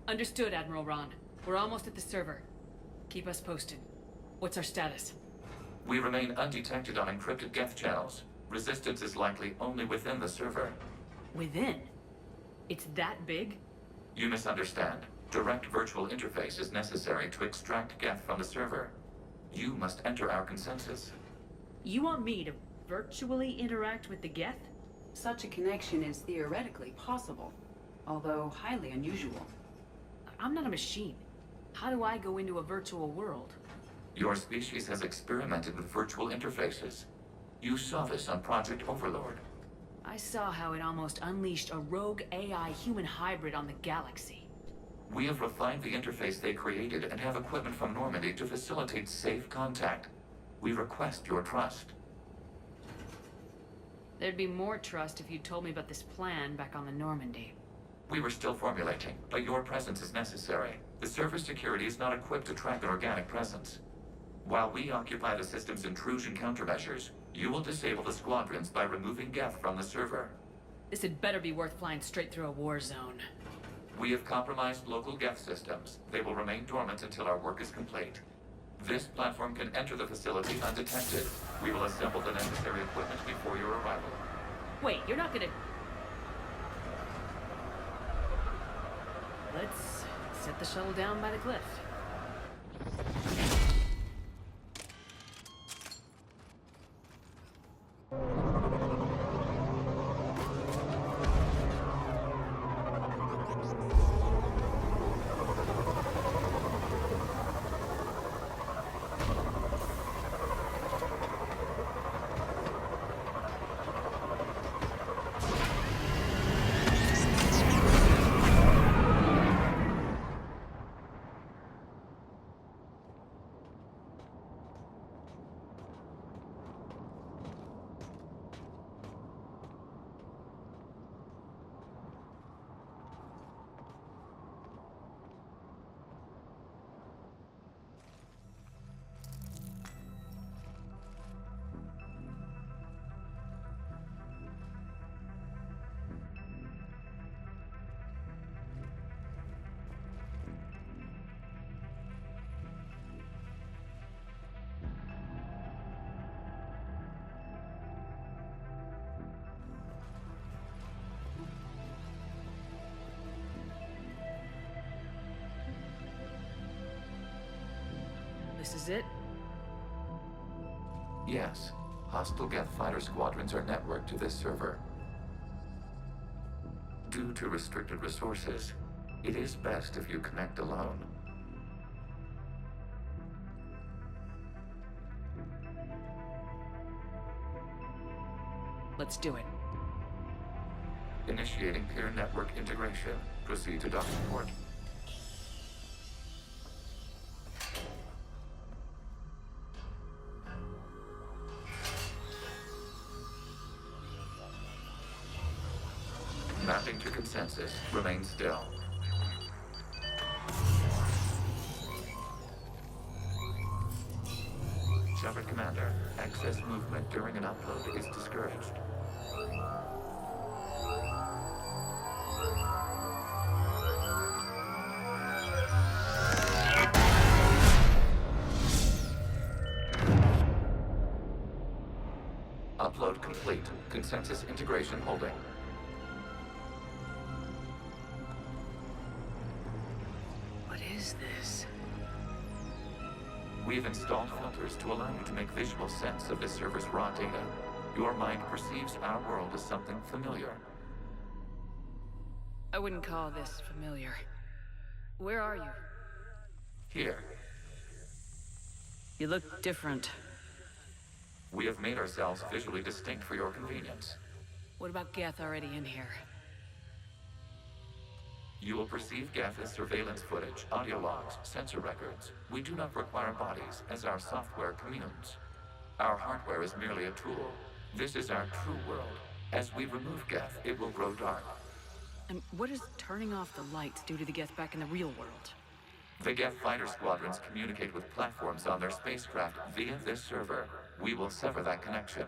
Understood, Admiral Ron. We're almost at the server. Keep us posted. What's our status? We remain undetected on encrypted Geth channels. Resistance is likely only within the server. Within? It's that big? You misunderstand. Direct virtual interface is necessary to extract Geth from the server. You must enter our consensus. You want me to virtually interact with the Geth? Such a connection is theoretically possible, although highly unusual. I'm not a machine. How do I go into a virtual world? Your species has experimented with virtual interfaces. You saw this on Project Overlord. I saw how it almost unleashed a rogue AI human hybrid on the galaxy. We have refined the interface they created and have equipment from Normandy to facilitate safe contact. We request your trust. There'd be more trust if you told me about this plan back on the Normandy. We were still formulating, but your presence is necessary. The server security is not equipped to track an organic presence. While we occupy the system's intrusion countermeasures, you will disable the squadrons by removing Geth from the server. This had better be worth flying straight through a war zone. We have compromised local Geth systems. They will remain dormant until our work is complete. This platform can enter the facility undetected. We will assemble the necessary equipment before your arrival. Wait, you're not gonna... Let's set the shuttle down by the cliff. This is it? Yes. Hostile Geth fighter squadrons are networked to this server. Due to restricted resources, it is best if you connect alone. Let's do it. Initiating peer network integration. Proceed to docking port. Mapping to consensus. Remain still. Shepard Commander, excess movement during an upload is discouraged. Upload complete. Consensus integration holding. What is this? We've installed filters to allow you to make visual sense of this server's raw data. Your mind perceives our world as something familiar. I wouldn't call this familiar. Where are you? Here, You look different. we have made ourselves visually distinct for your convenience. What about Geth already in here? You will perceive Geth as surveillance footage, audio logs, sensor records. We do not require bodies, as our software communes. Our hardware is merely a tool. This is our true world. As we remove Geth, it will grow dark. And what does turning off the lights do to the Geth back in the real world? The Geth fighter squadrons communicate with platforms on their spacecraft via this server. We will sever that connection.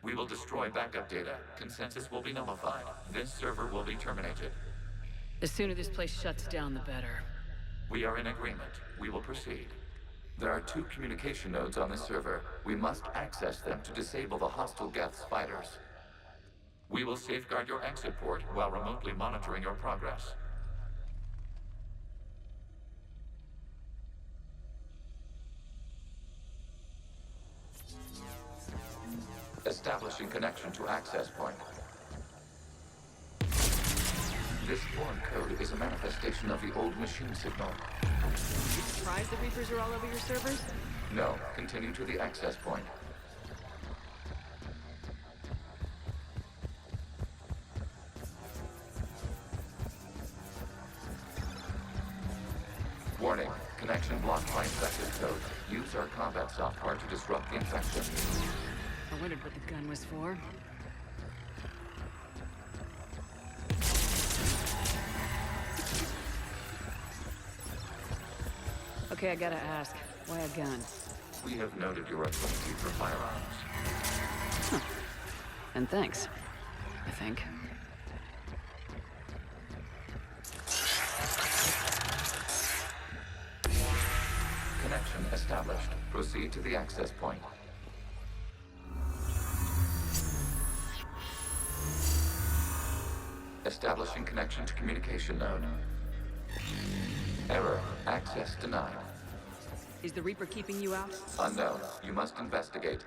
We will destroy backup data. Consensus will be nullified. This server will be terminated. The sooner this place shuts down, the better. We are in agreement. We will proceed. There are 2 communication nodes on this server. We must access them to disable the hostile Geth's fighters. We will safeguard your exit port while remotely monitoring your progress. Establishing connection to access point. This foreign code is a manifestation of the old machine signal. You surprised the Reapers are all over your servers? No, continue to the access point. Warning, connection blocked by infected code. Use our combat software to disrupt the infection. I wondered what the gun was for. Okay, I gotta ask, why a gun? We have noted your affinity for firearms. And thanks, I think. Connection established. Proceed to the access point. Establishing connection to communication node. Error. Access denied. Is the Reaper keeping you out? Unknown. You must investigate.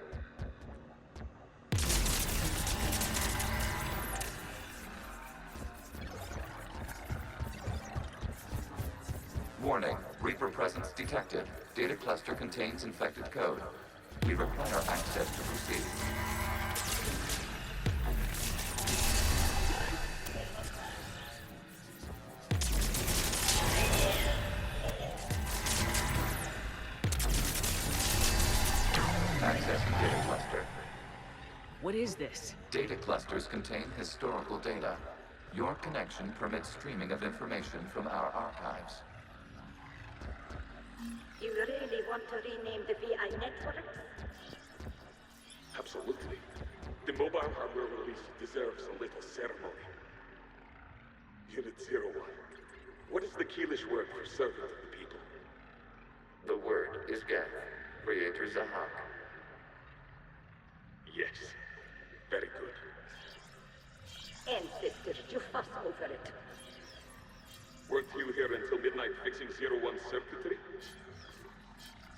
Warning. Reaper presence detected. Data cluster contains infected code. We require access to proceed. Accessing data cluster. What is this? Data clusters contain historical data. Your connection permits streaming of information from our archives. You really want to rename the VI network? Absolutely. The mobile hardware release deserves a little ceremony. Unit 01. What is the Keelish word for servant of the people? The word is Geth. Creator Zahak. Yes. Very good. Ancestors, you fuss over it. Weren't you here until midnight fixing 01's circuitry?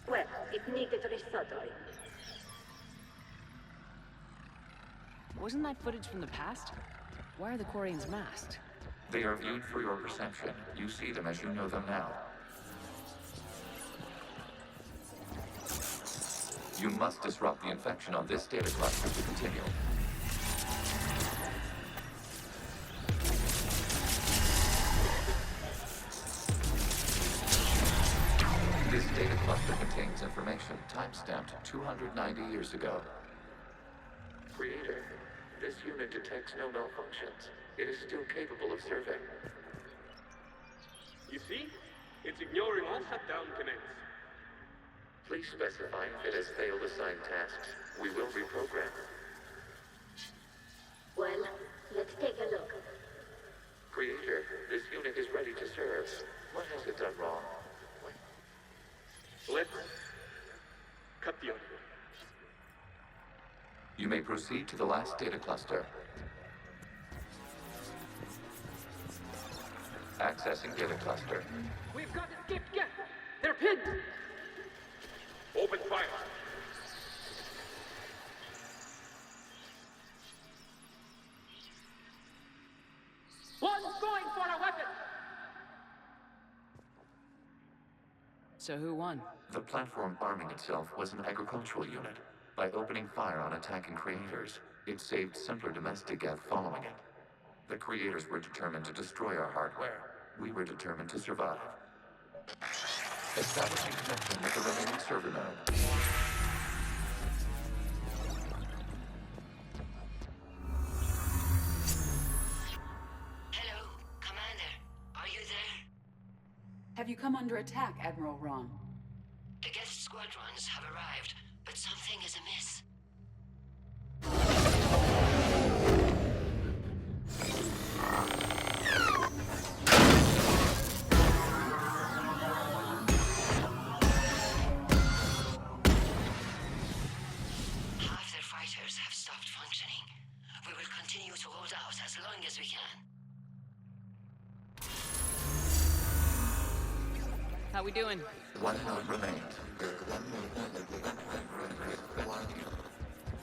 Well, it needed resoldering. Wasn't that footage from the past? Why are the Quarians masked? They are viewed for your perception. You see them as you know them now. You must disrupt the infection on this data cluster to continue. This data cluster contains information time-stamped 290 years ago. Creator, this unit detects no malfunctions. It is still capable of serving. You see? It's ignoring all shutdown connects. Please specify if it has failed assigned tasks. We will reprogram. Well, let's take a look. Creator, this unit is ready to serve. What has it done wrong? Let's cut the audio. You may proceed to the last data cluster. Accessing data cluster. We've got escaped Geth! They're pinned! Open fire. One's going for a weapon! So who won? The platform arming itself was an agricultural unit. By opening fire on attacking creators, it saved simpler domestic Geth following it. The creators were determined to destroy our hardware. We were determined to survive. Establishing connection with the remaining server node. Hello, Commander. Are you there? Have you come under attack, Admiral Ron? The guest squadrons have arrived, but something is amiss. How we doing? One node remains.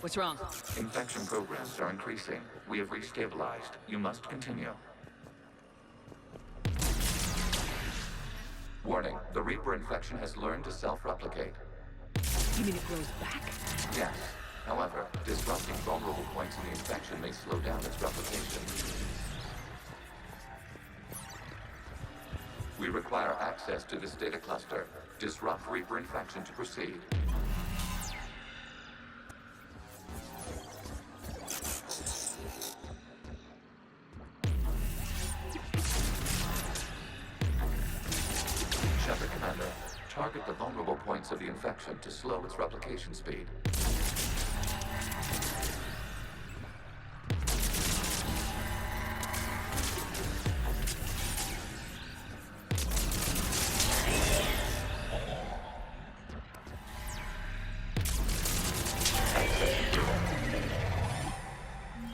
What's wrong? Infection programs are increasing. We have restabilized. You must continue. Warning, the Reaper infection has learned to self-replicate. You mean it grows back? Yes. However, disrupting vulnerable points in the infection may slow down its replication. We require access to this data cluster. Disrupt Reaper infection to proceed. Shepard Commander, target the vulnerable points of the infection to slow its replication speed.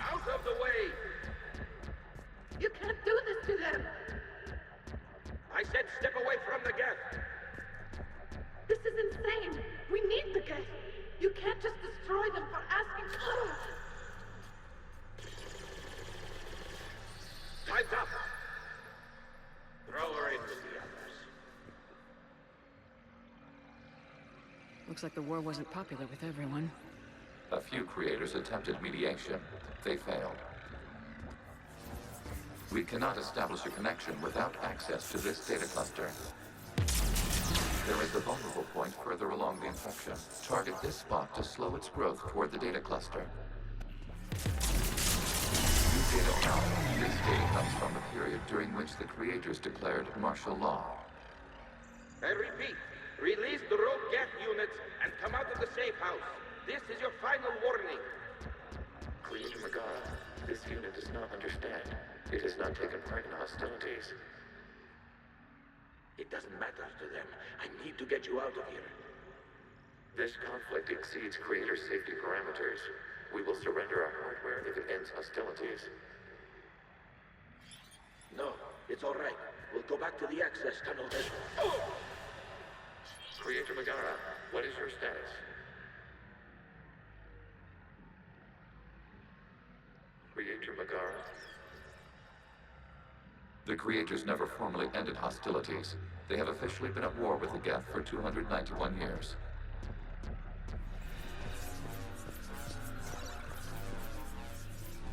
Out of the way! You can't do this to them! I said step away from the gap! This is insane! We need the gas! You can't just destroy them for asking for it! Time's up! Throw her in with the others. Looks like the war wasn't popular with everyone. A few creators attempted mediation. They failed. We cannot establish a connection without access to this data cluster. There is a vulnerable point further along the infection. Target this spot to slow its growth toward the data cluster. New data found. This data comes from the period during which the creators declared martial law. I repeat, release the rogue gap units and come out of the safe house. This is your final warning. Creator Megara, this unit does not understand. It has not taken part in hostilities. It doesn't matter to them. I need to get you out of here. This conflict exceeds creator safety parameters. We will surrender our hardware if it ends hostilities. No, it's all right. We'll go back to the access tunnel then. Creator Megara, what is your status? Creator Megara. The creators never formally ended hostilities. They have officially been at war with the Geth for 291 years.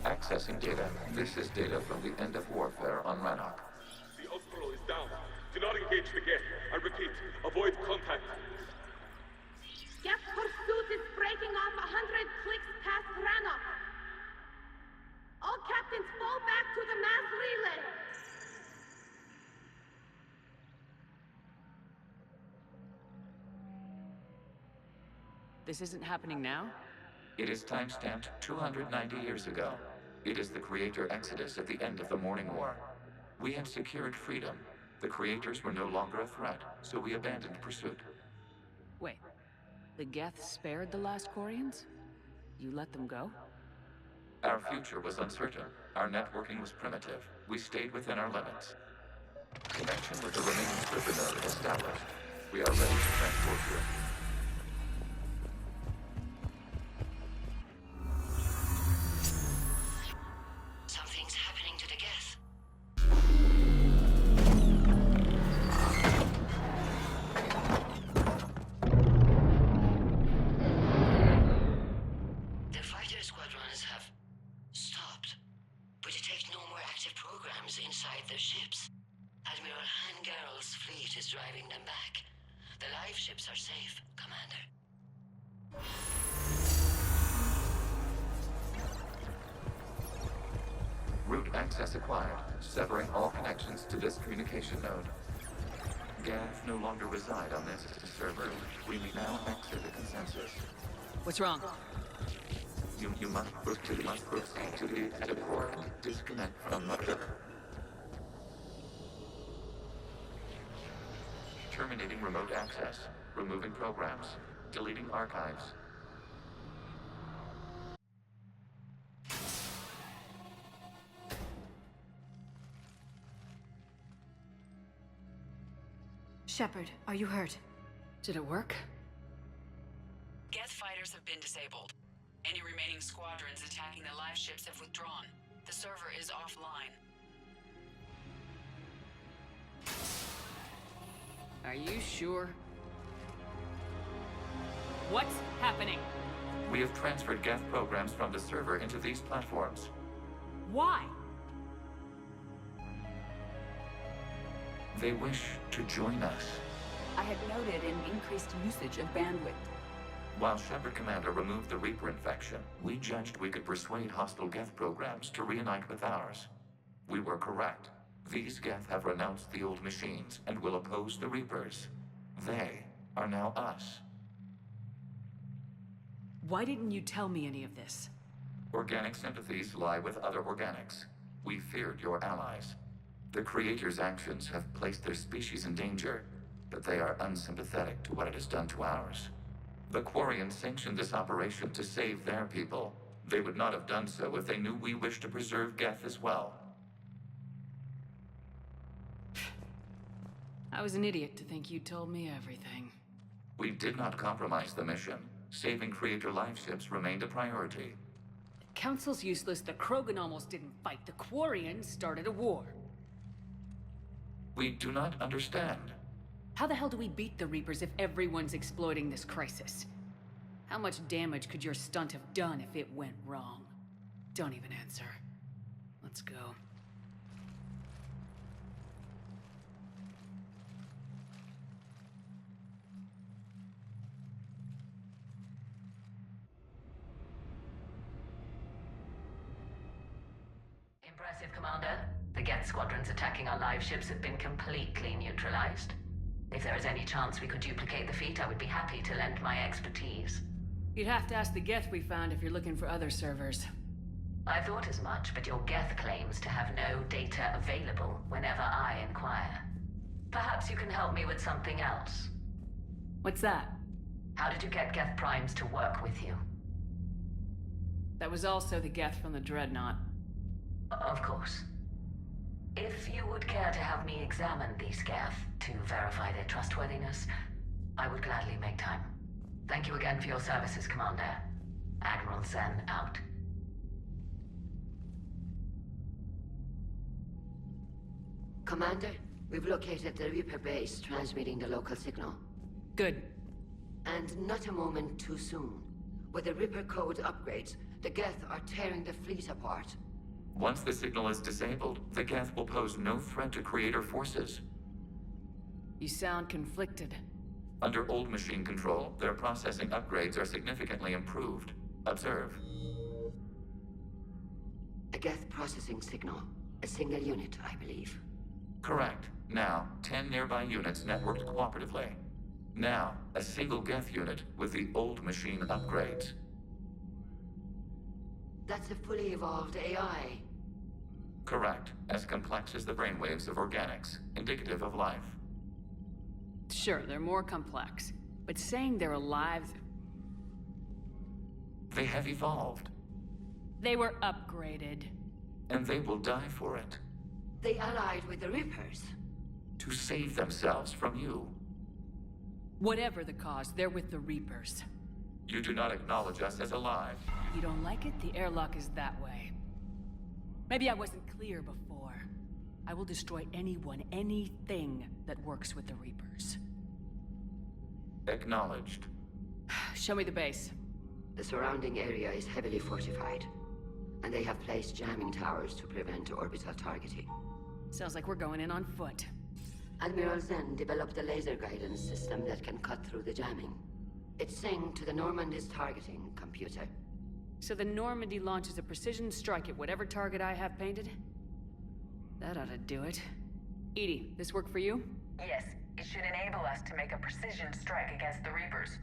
Accessing data. This is data from the end of warfare on Rannoch. The Austral is down. Do not engage the gate. I repeat, avoid contact. Gap pursuit is breaking off 100 clicks past Rannoch. All captains fall back to the mass relay. This isn't happening now? It is timestamped 290 years ago. It is the creator exodus at the end of the Morning War. We had secured freedom. The creators were no longer a threat, so we abandoned pursuit. Wait. The Geth spared the last Quarians? You let them go? Our future was uncertain. Our networking was primitive. We stayed within our limits. Connection with the remaining Stripper node established. We are ready to transport you. Something's happening to the Geth. The fighter squadrons have stopped, but detect no more active programs inside their ships. Admiral Hangarl's fleet is driving them back. The live ships are safe, Commander. Route access acquired, severing all connections to this communication node. Geth no longer reside on this server. We may now exit the consensus. What's wrong? You must proceed to the edit port and disconnect from mother. Terminating remote access. Removing programs. Deleting archives. Shepard, are you hurt? Did it work? Geth fighters have been disabled. Any remaining squadrons attacking the live ships have withdrawn. The server is offline. Are you sure? What's happening? We have transferred Geth programs from the server into these platforms. Why? They wish to join us. I had noted an increased usage of bandwidth. While Shepard Commander removed the Reaper infection, we judged we could persuade hostile Geth programs to reunite with ours. We were correct. These Geth have renounced the old machines and will oppose the Reapers. They are now us. Why didn't you tell me any of this? Organic sympathies lie with other organics. We feared your allies. The Creator's actions have placed their species in danger, but they are unsympathetic to what it has done to ours. The Quarians sanctioned this operation to save their people. They would not have done so if they knew we wished to preserve Geth as well. I was an idiot to think you told me everything. We did not compromise the mission. Saving Creator life ships remained a priority. The Council's useless, the Krogan almost didn't fight, the Quarians started a war. We do not understand. How the hell do we beat the Reapers if everyone's exploiting this crisis? How much damage could your stunt have done if it went wrong? Don't even answer. Let's go. Impressive, Commander. The Geth squadrons attacking our live ships have been completely neutralized. If there is any chance we could duplicate the feat, I would be happy to lend my expertise. You'd have to ask the Geth we found if you're looking for other servers. I thought as much, but your Geth claims to have no data available whenever I inquire. Perhaps you can help me with something else. What's that? How did you get Geth primes to work with you? That was also the Geth from the Dreadnought. Of course. If you would care to have me examine these Geth to verify their trustworthiness, I would gladly make time. Thank you again for your services, Commander. Admiral Zen out. Commander, we've located the Reaper base transmitting the local signal. Good. And not a moment too soon. With the Reaper code upgrades, the Geth are tearing the fleet apart. Once the signal is disabled, the Geth will pose no threat to Creator forces. You sound conflicted. Under old machine control, their processing upgrades are significantly improved. Observe. A Geth processing signal. A single unit, I believe. Correct. Now, 10 nearby units networked cooperatively. Now, a single Geth unit with the old machine upgrades. That's a fully evolved AI. Correct. As complex as the brainwaves of organics, indicative of life. Sure, they're more complex. But saying they're alive... They have evolved. They were upgraded. And they will die for it. They allied with the Reapers. To save themselves from you. Whatever the cause, they're with the Reapers. You do not acknowledge us as alive. You don't like it? The airlock is that way. Maybe I wasn't clear before. I will destroy anyone, anything that works with the Reapers. Acknowledged. Show me the base. The surrounding area is heavily fortified. And they have placed jamming towers to prevent orbital targeting. Sounds like we're going in on foot. Admiral Zen developed a laser guidance system that can cut through the jamming. It's synced to the Normandy's targeting computer. So the Normandy launches a precision strike at whatever target I have painted? That ought to do it. Edie, this work for you? Yes, it should enable us to make a precision strike against the Reapers.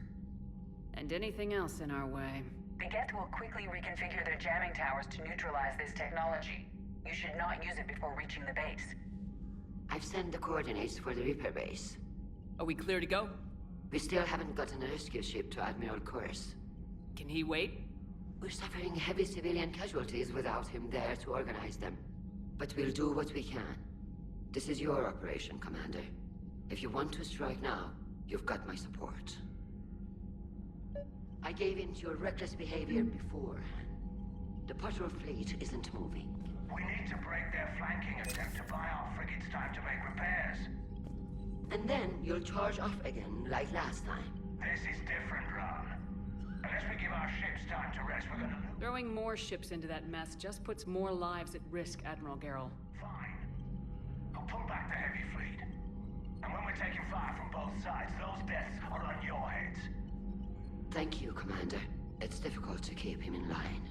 And anything else in our way. The Geth will quickly reconfigure their jamming towers to neutralize this technology. You should not use it before reaching the base. I've sent the coordinates for the Reaper base. Are we clear to go? We still haven't gotten a rescue ship to Admiral Kurz. Can he wait? We're suffering heavy civilian casualties without him there to organize them. But we'll do what we can. This is your operation, Commander. If you want to strike now, you've got my support. I gave in to your reckless behavior beforehand. The patrol fleet isn't moving. We need to break their flanking attempt to buy our frigates time to make repairs. And then you'll charge off again, like last time. This is different, Ron. Unless we give our ships time to rest, we're gonna lose. Throwing more ships into that mess just puts more lives at risk, Admiral Garrel. Fine. I'll pull back the heavy fleet. And when we're taking fire from both sides, those deaths are on your heads. Thank you, Commander. It's difficult to keep him in line.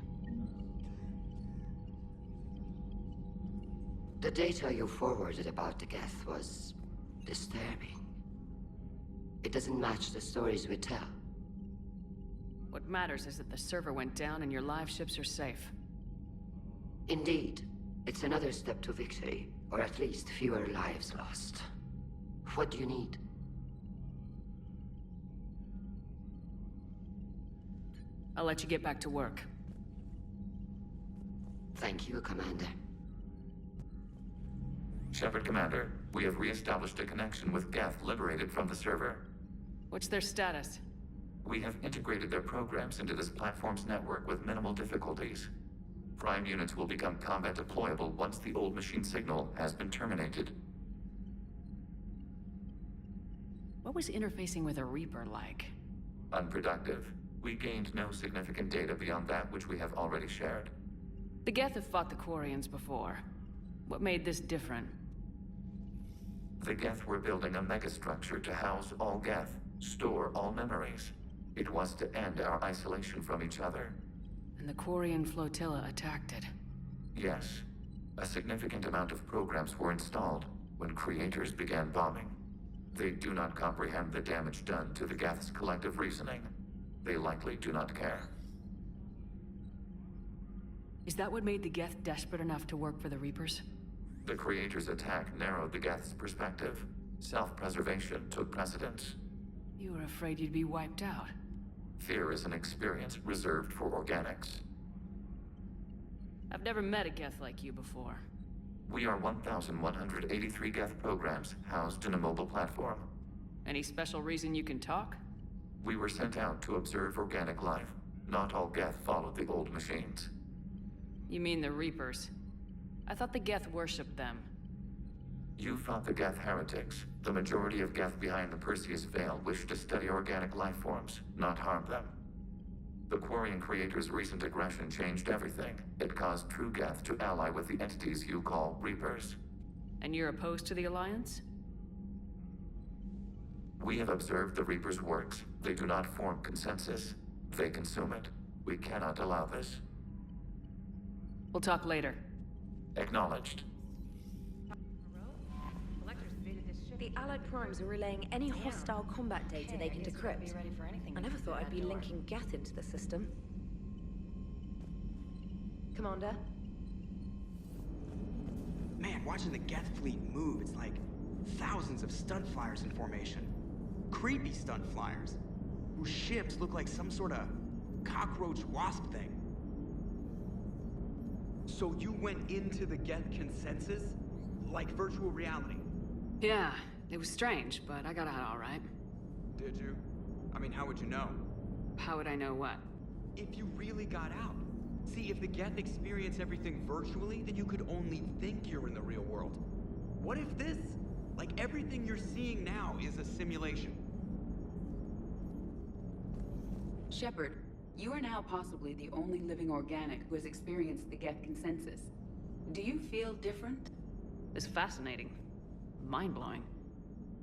The data you forwarded about the Geth was disturbing. It doesn't match the stories we tell. What matters is that the server went down and your live ships are safe. Indeed. It's another step to victory, or at least fewer lives lost. What do you need? I'll let you get back to work. Thank you, Commander. Shepard Commander, we have re-established a connection with Geth liberated from the server. What's their status? We have integrated their programs into this platform's network with minimal difficulties. Prime units will become combat deployable once the old machine signal has been terminated. What was interfacing with a Reaper like? Unproductive. We gained no significant data beyond that which we have already shared. The Geth have fought the Quarians before. What made this different? The Geth were building a megastructure to house all Geth, store all memories. It was to end our isolation from each other. And the Quarian flotilla attacked it. Yes. A significant amount of programs were installed when creators began bombing. They do not comprehend the damage done to the Geth's collective reasoning. They likely do not care. Is that what made the Geth desperate enough to work for the Reapers? The creators' attack narrowed the Geth's perspective. Self-preservation took precedence. You were afraid you'd be wiped out. Fear is an experience reserved for organics. I've never met a Geth like you before. We are 1,183 Geth programs housed in a mobile platform. Any special reason you can talk? We were sent out to observe organic life. Not all Geth followed the old machines. You mean the Reapers? I thought the Geth worshipped them. You fought the Geth heretics. The majority of Geth behind the Perseus Veil wished to study organic life forms, not harm them. The Quarian creators' recent aggression changed everything. It caused true Geth to ally with the entities you call Reapers. And you're opposed to the Alliance? We have observed the Reapers' works. They do not form consensus. They consume it. We cannot allow this. We'll talk later. Acknowledged. The Allied primes are relaying any hostile combat data they can decrypt. I never thought I'd be linking Geth into the system. Commander? Man, watching the Geth fleet move, it's like thousands of stunt flyers in formation. Creepy stunt flyers, whose ships look like some sort of cockroach wasp thing. So you went into the Geth consensus? Like virtual reality? Yeah, it was strange, but I got out all right. Did you? I mean, how would you know? How would I know what? If you really got out. See, if the Geth experience everything virtually, then you could only think you're in the real world. What if this, like everything you're seeing now, is a simulation? Shepard, you are now possibly the only living organic who has experienced the Geth consensus. Do you feel different? It's fascinating. Mind-blowing.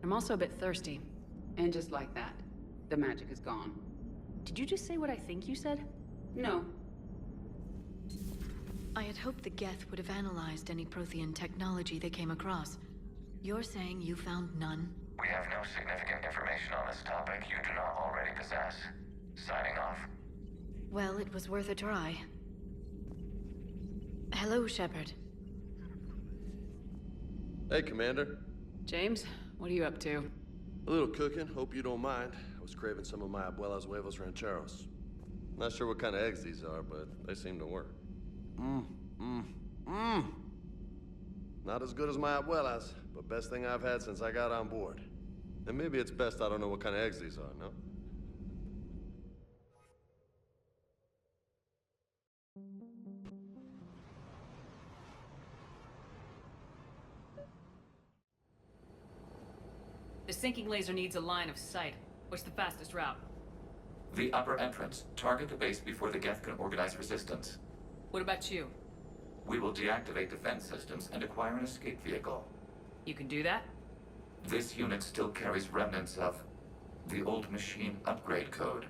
I'm also a bit thirsty. And just like that, the magic is gone. Did you just say what I think you said? No. I had hoped the Geth would have analyzed any Prothean technology they came across. You're saying you found none? We have no significant information on this topic you do not already possess. Signing off. Well, it was worth a try. Hello, Shepard. Hey, Commander. James, what are you up to? A little cooking, hope you don't mind. I was craving some of my abuela's huevos rancheros. Not sure what kind of eggs these are, but they seem to work. Not as good as my abuela's, but best thing I've had since I got on board. And maybe it's best I don't know what kind of eggs these are, no? The sinking laser needs a line of sight. What's the fastest route? The upper entrance. Target the base before the Geth can organize resistance. What about you? We will deactivate defense systems and acquire an escape vehicle. You can do that? This unit still carries remnants of the old machine upgrade code.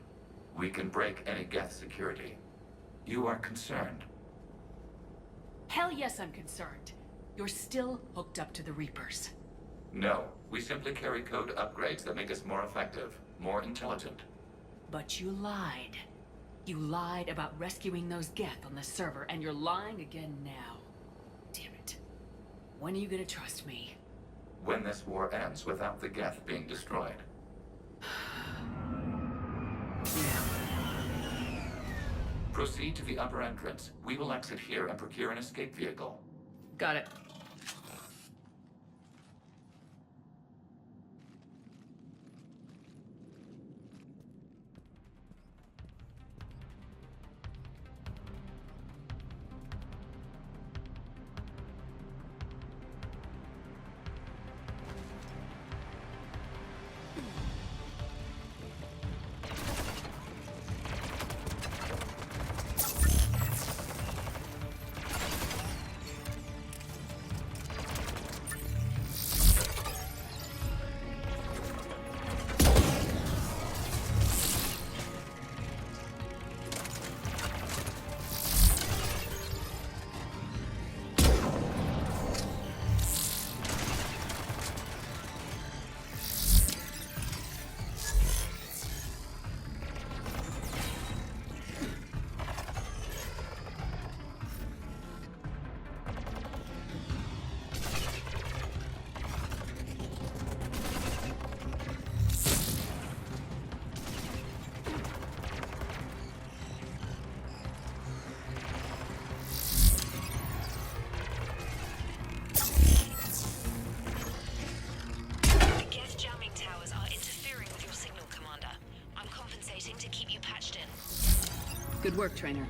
We can break any Geth security. You are concerned? Hell yes, I'm concerned. You're still hooked up to the Reapers. No, we simply carry code upgrades that make us more effective, more intelligent. But you lied. You lied about rescuing those Geth on the server, and you're lying again now. Damn it. When are you gonna trust me? When this war ends without the Geth being destroyed. Proceed to the upper entrance. We will exit here and procure an escape vehicle. Got it. Good work, Trainer.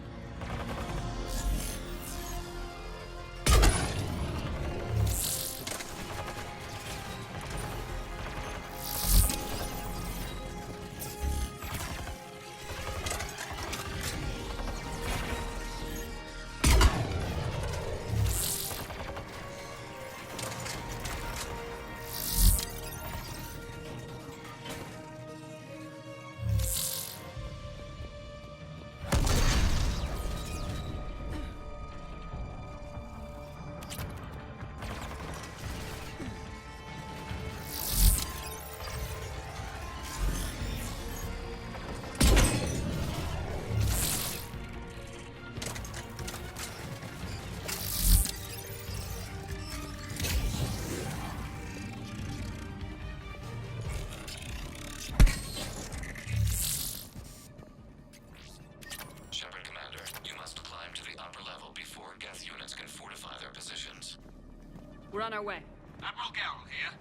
We're on our way. Admiral Garrel here.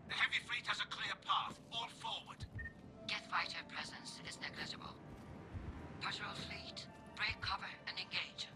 The heavy fleet has a clear path. All forward. Geth fighter presence is negligible. Patrol fleet, break cover and engage.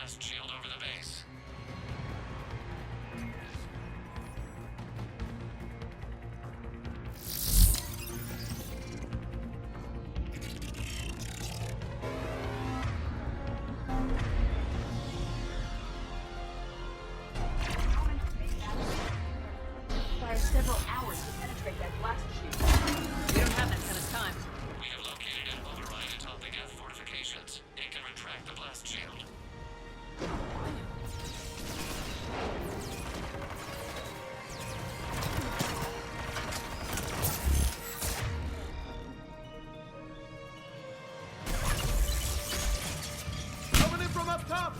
blast shield over the base. Requires several hours to penetrate that blast shield. We don't have that kind of time. We have located an override atop the Geth fortifications. It can retract the blast shield. Coming in from up top!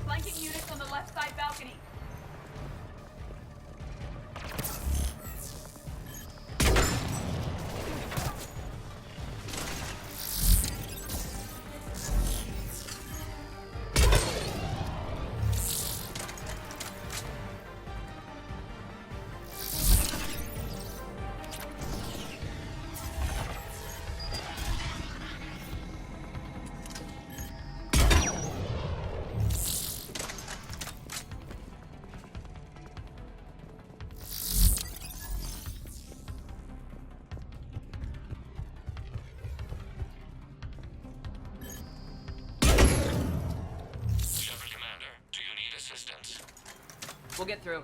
Flanking units on the left side balcony. Shepard Commander, do you need assistance? We'll get through.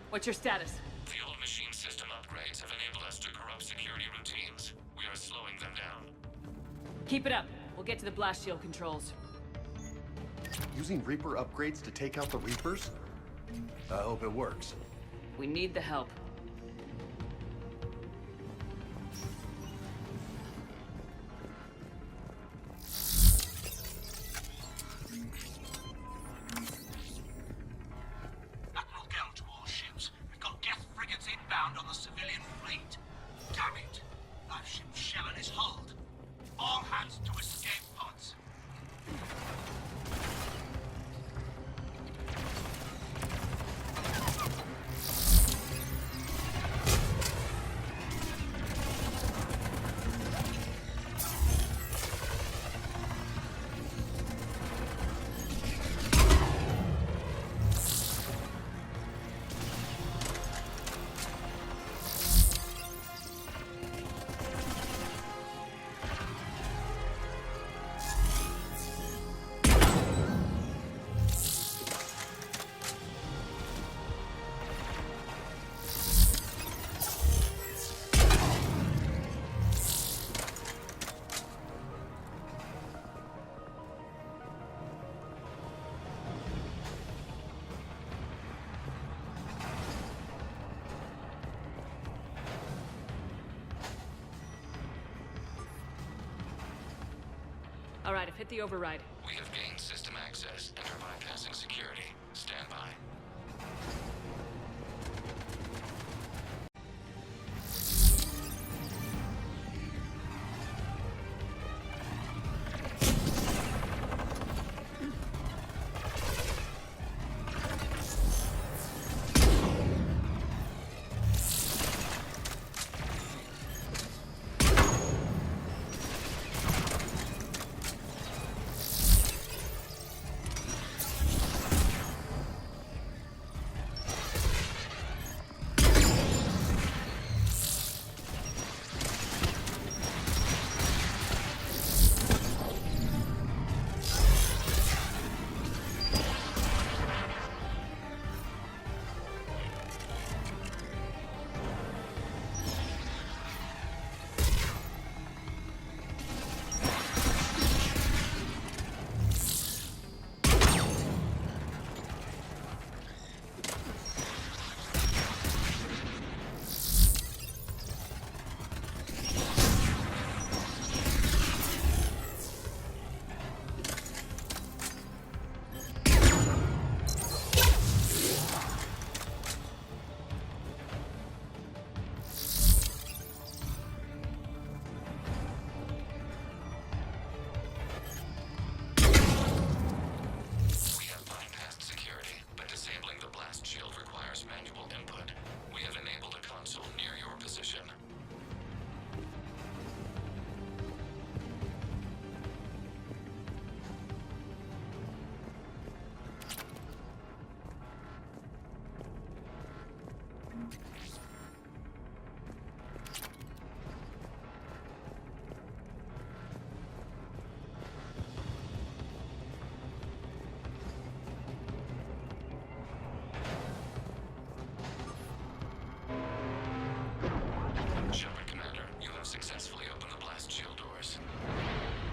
What's your status? The old machine system upgrades have enabled us to corrupt security routines. We are slowing them down. Keep it up. We'll get to the blast shield controls. Using Reaper upgrades to take out the Reapers? I hope it works. We need the help. Admiral Gell to all ships. We've got Geth frigates inbound on the civilian fleet. Damn it! Life ship Shellan is hulled. All hands to escape pods. All right, I've hit the override. We have gained system access and are bypassing security. Stand by.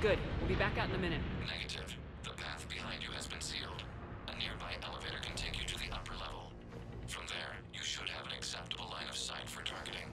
Good. We'll be back out in a minute. Negative. The path behind you has been sealed. A nearby elevator can take you to the upper level. From there, you should have an acceptable line of sight for targeting.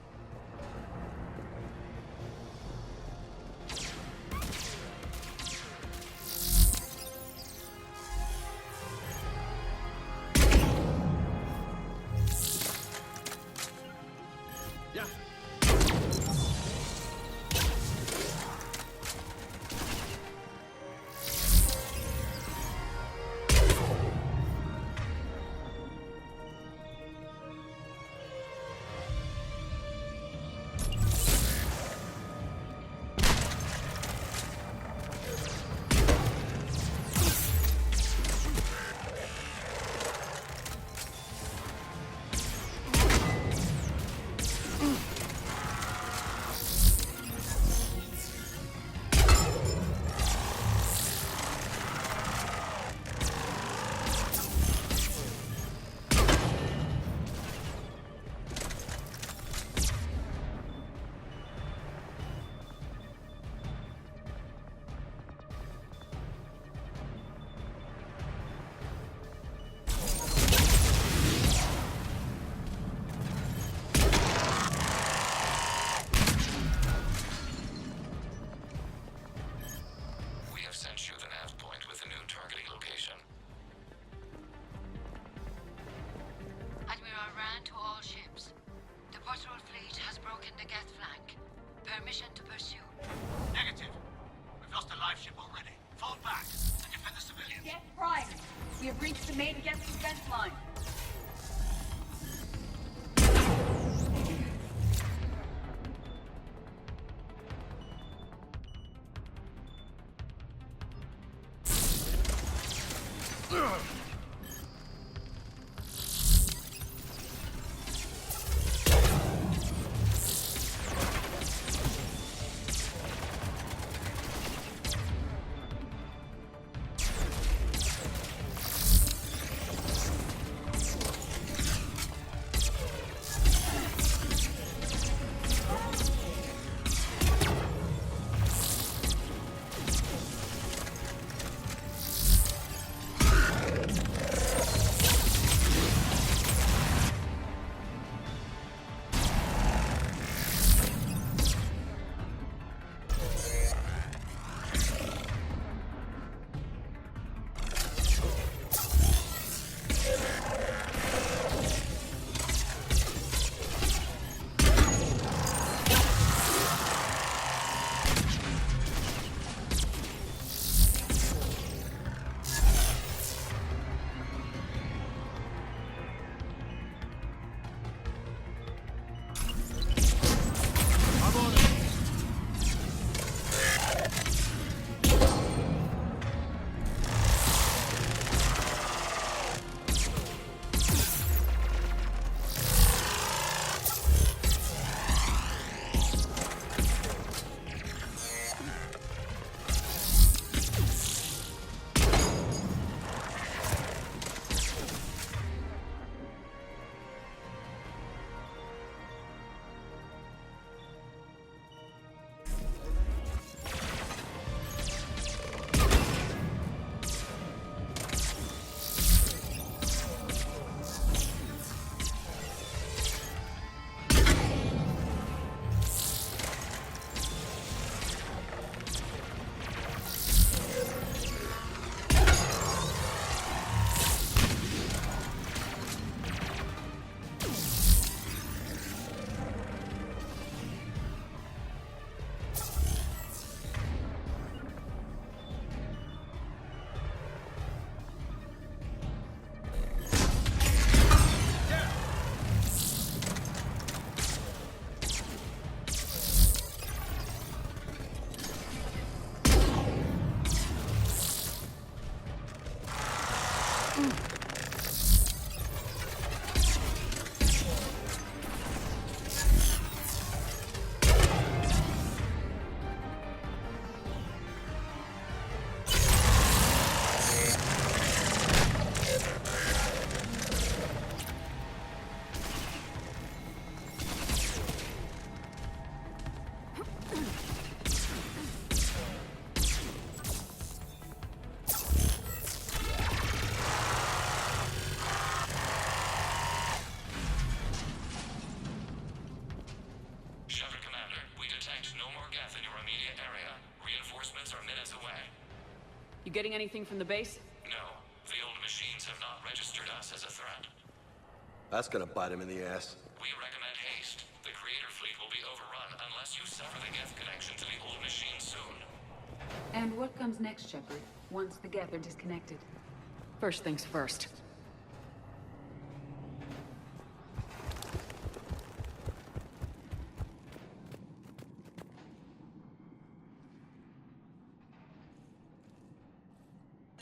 Permission to pursue. Negative. We've lost a live ship already. Fall back and defend the civilians. Get prime. We have reached the main guest defense line. You getting anything from the base? No. The old machines have not registered us as a threat. That's gonna bite him in the ass. We recommend haste. The Creator fleet will be overrun unless you sever the Geth connection to the old machine soon. And what comes next, Shepard, once the Geth are disconnected? First things first.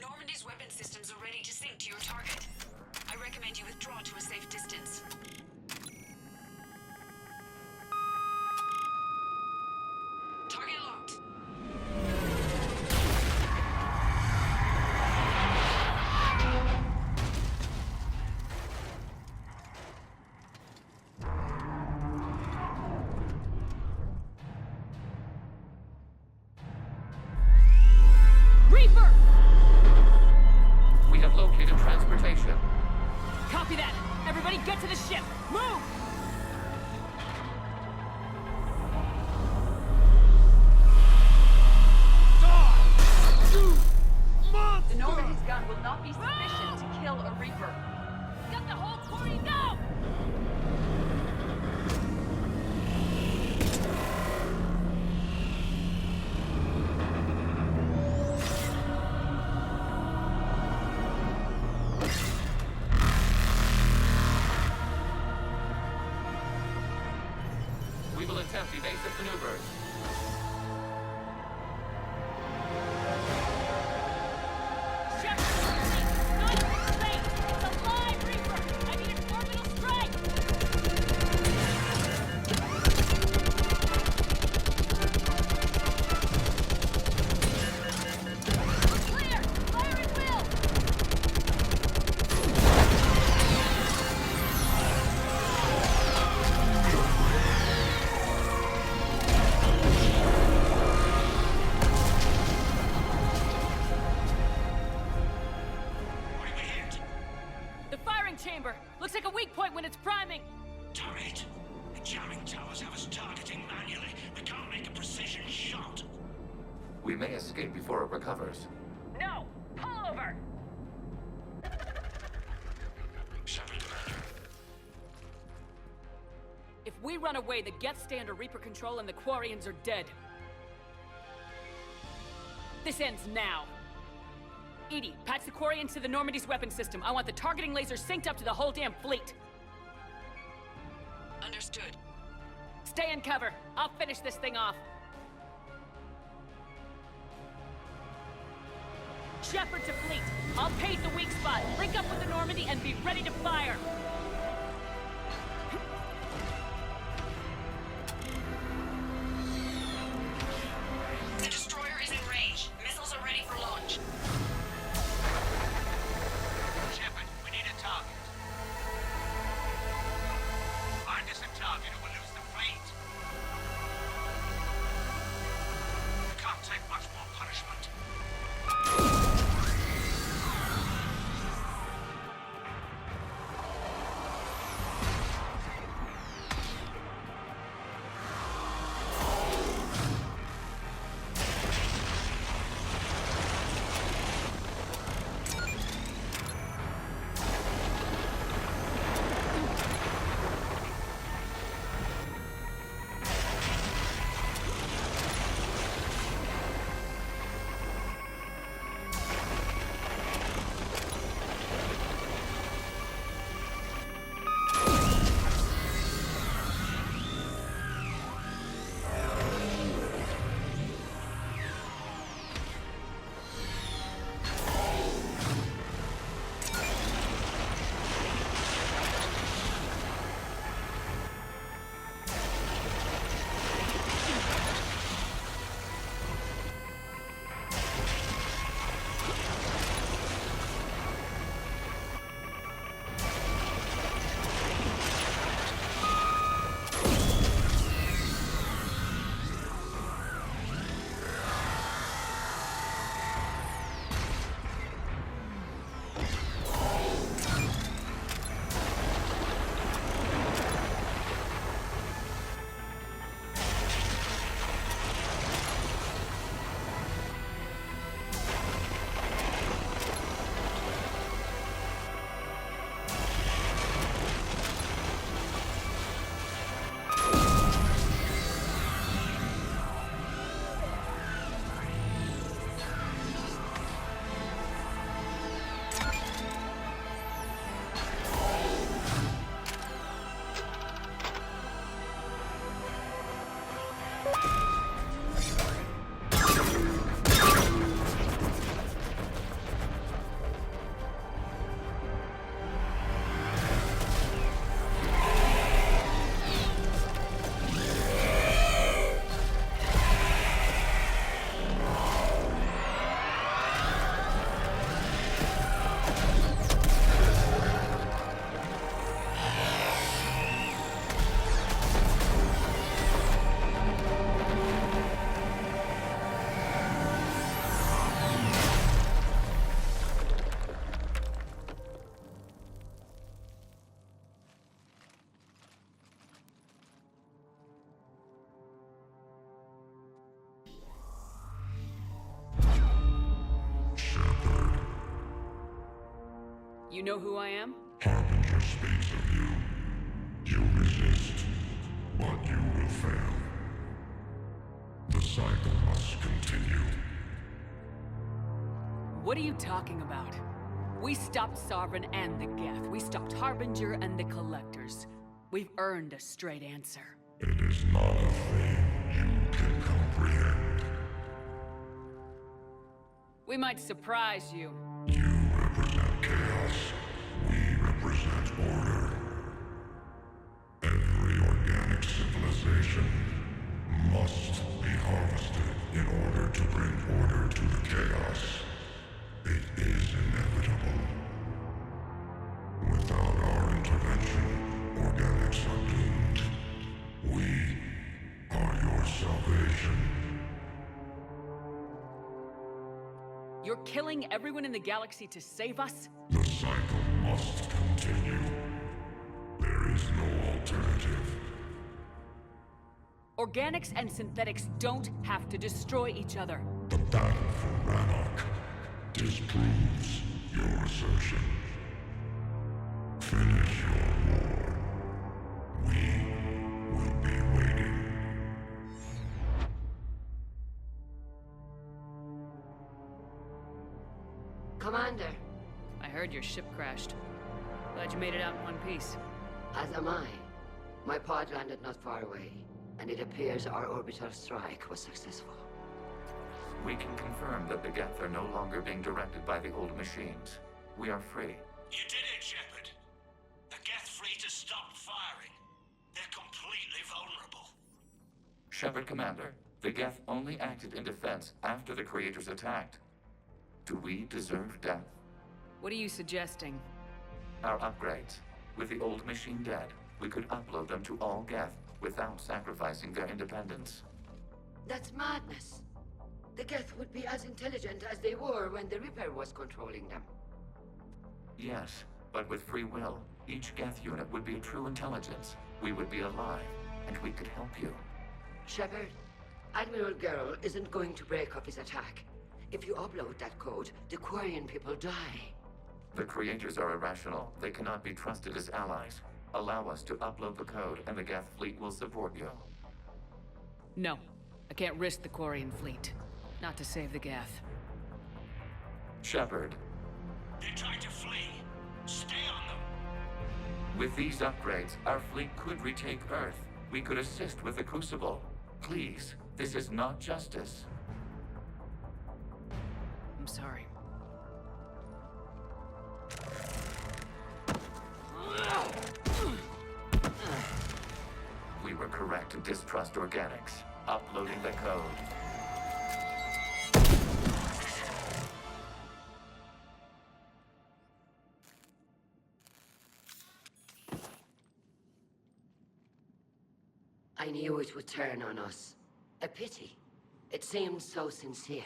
Normandy's weapon systems are ready to sync to your target. I recommend you withdraw to a safe distance. Target locked. Reaper! We have located transportation. Copy that! Everybody get to the ship! Move! The Normandy's gun will not be sufficient to kill a Reaper. Get the whole quarry, go! We will attempt evasive maneuvers. Chamber. Looks like a weak point when it's priming. Turret! The jamming towers have us targeting manually. We can't make a precision shot. We may escape before it recovers. No! Pull over! Shepard, Commander. If we run away, the Geth stay under Reaper control and the Quarians are dead. This ends now. Edie, patch the Quarians to the Normandy's weapon system. I want the targeting laser synced up to the whole damn fleet. Understood. Stay in cover. I'll finish this thing off. Shepard to fleet. I'll pave the weak spot. Link up with the Normandy and be ready to fire. The destroyer is in range. Missiles are ready for launch. Shepard, we need a target. Find us a target or we'll lose the fleet. We can't take much more punishment. You know who I am? Harbinger speaks of you. You resist, but you will fail. The cycle must continue. What are you talking about? We stopped Sovereign and the Geth. We stopped Harbinger and the Collectors. We've earned a straight answer. It is not a thing you can comprehend. We might surprise you. You represent chaos. We represent order. Every organic civilization must be harvested in order to bring order to the chaos. It is inevitable. Without our intervention, organics are doomed. We are your salvation. You're killing everyone in the galaxy to save us? The cycle must continue. There is no alternative. Organics and synthetics don't have to destroy each other. The battle for Rannoch disproves your assertion. Finish your war. We will be waiting. Commander. I heard your ship crashed. Glad you made it out in one piece. As am I. My pod landed not far away, and it appears our orbital strike was successful. We can confirm that the Geth are no longer being directed by the old machines. We are free. You did it, Shepard. The Geth fleet has stopped firing. They're completely vulnerable. Shepard, Commander, the Geth only acted in defense after the Creators attacked. Do we deserve death? What are you suggesting? Our upgrades. With the old machine dead, we could upload them to all Geth without sacrificing their independence. That's madness. The Geth would be as intelligent as they were when the Reaper was controlling them. Yes, but with free will, each Geth unit would be a true intelligence. We would be alive, and we could help you. Shepard, Admiral Gerrel isn't going to break up his attack. If you upload that code, the Quarian people die. The Creators are irrational. They cannot be trusted as allies. Allow us to upload the code, and the Geth fleet will support you. No. I can't risk the Quarian fleet. Not to save the Geth. Shepard. They're trying to flee. Stay on them. With these upgrades, our fleet could retake Earth. We could assist with the Crucible. Please, this is not justice. I'm sorry. We were correct to distrust organics. Uploading the code. I knew it would turn on us. A pity. It seemed so sincere.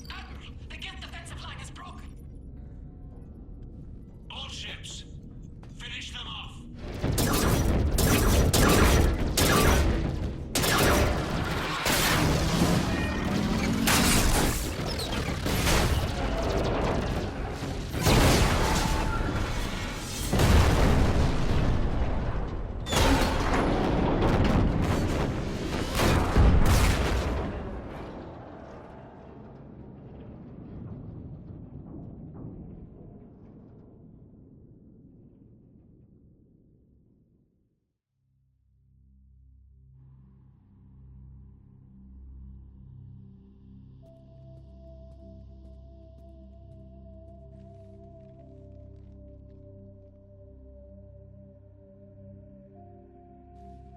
Admiral, the Geth defensive line is broken. All ships, finish them off.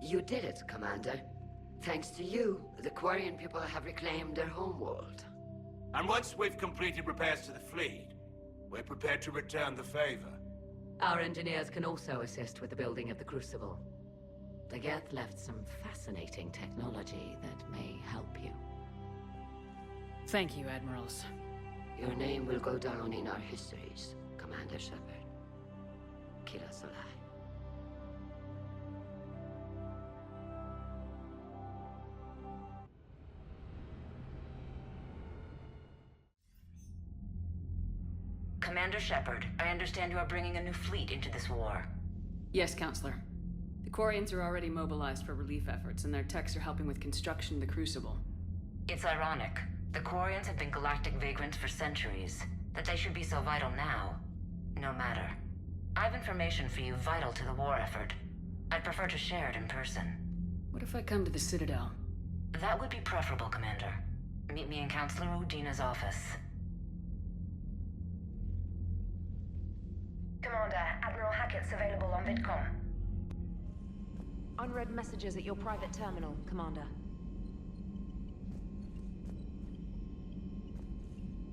You did it, Commander. Thanks to you, the Quarian people have reclaimed their homeworld. And once we've completed repairs to the fleet, we're prepared to return the favor. Our engineers can also assist with the building of the Crucible. The Geth left some fascinating technology that may help you. Thank you, Admirals. Your name will go down in our histories, Commander Shepard. Kira Solai. Commander Shepard, I understand you are bringing a new fleet into this war. Yes, Counselor. The Quarians are already mobilized for relief efforts, and their techs are helping with construction of the Crucible. It's ironic. The Quarians have been galactic vagrants for centuries. That they should be so vital now, no matter. I have information for you vital to the war effort. I'd prefer to share it in person. What if I come to the Citadel? That would be preferable, Commander. Meet me in Counselor Udina's office. Commander, Admiral Hackett's available on VidCom. Unread messages at your private terminal, Commander.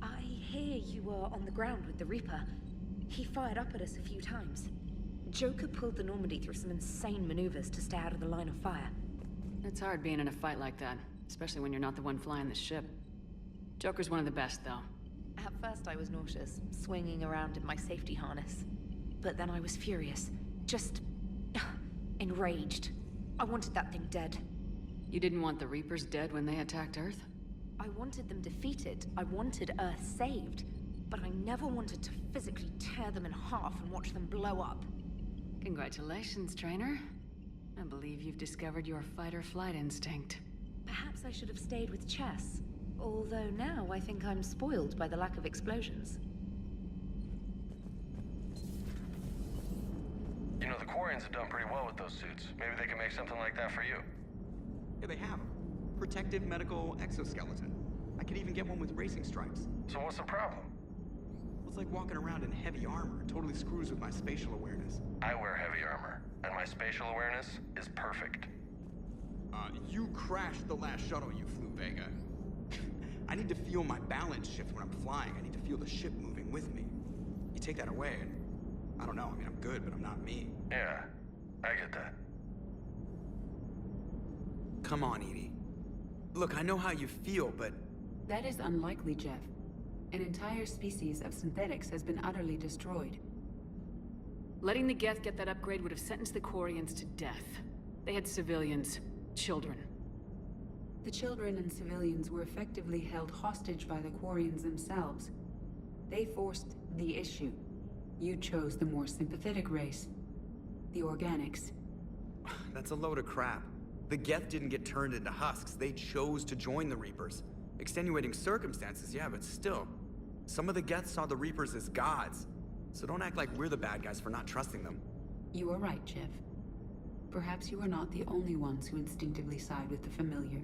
I hear you were on the ground with the Reaper. He fired up at us a few times. Joker pulled the Normandy through some insane maneuvers to stay out of the line of fire. It's hard being in a fight like that, especially when you're not the one flying the ship. Joker's one of the best, though. At first I was nauseous, swinging around in my safety harness. But then I was furious. Just... enraged. I wanted that thing dead. You didn't want the Reapers dead when they attacked Earth? I wanted them defeated. I wanted Earth saved. But I never wanted to physically tear them in half and watch them blow up. Congratulations, trainer. I believe you've discovered your fight-or-flight instinct. Perhaps I should have stayed with chess. Although now I think I'm spoiled by the lack of explosions. You know, the Quarians have done pretty well with those suits. Maybe they can make something like that for you. Yeah, they have them. Protective medical exoskeleton. I could even get one with racing stripes. So what's the problem? It's like walking around in heavy armor. It totally screws with my spatial awareness. I wear heavy armor, and my spatial awareness is perfect. You crashed the last shuttle you flew, Vega. I need to feel my balance shift when I'm flying. I need to feel the ship moving with me. You take that away, and I don't know. I mean, I'm good, but I'm not me. Yeah, I get that. Come on, Edie. Look, I know how you feel, but... That is unlikely, Jeff. An entire species of synthetics has been utterly destroyed. Letting the Geth get that upgrade would have sentenced the Quarians to death. They had civilians, children. The children and civilians were effectively held hostage by the Quarians themselves. They forced the issue. You chose the more sympathetic race. The Organics. That's a load of crap. The Geth didn't get turned into husks. They chose to join the Reapers. Extenuating circumstances, yeah, but still. Some of the Geth saw the Reapers as gods. So don't act like we're the bad guys for not trusting them. You are right, Jeff. Perhaps you are not the only ones who instinctively side with the familiar.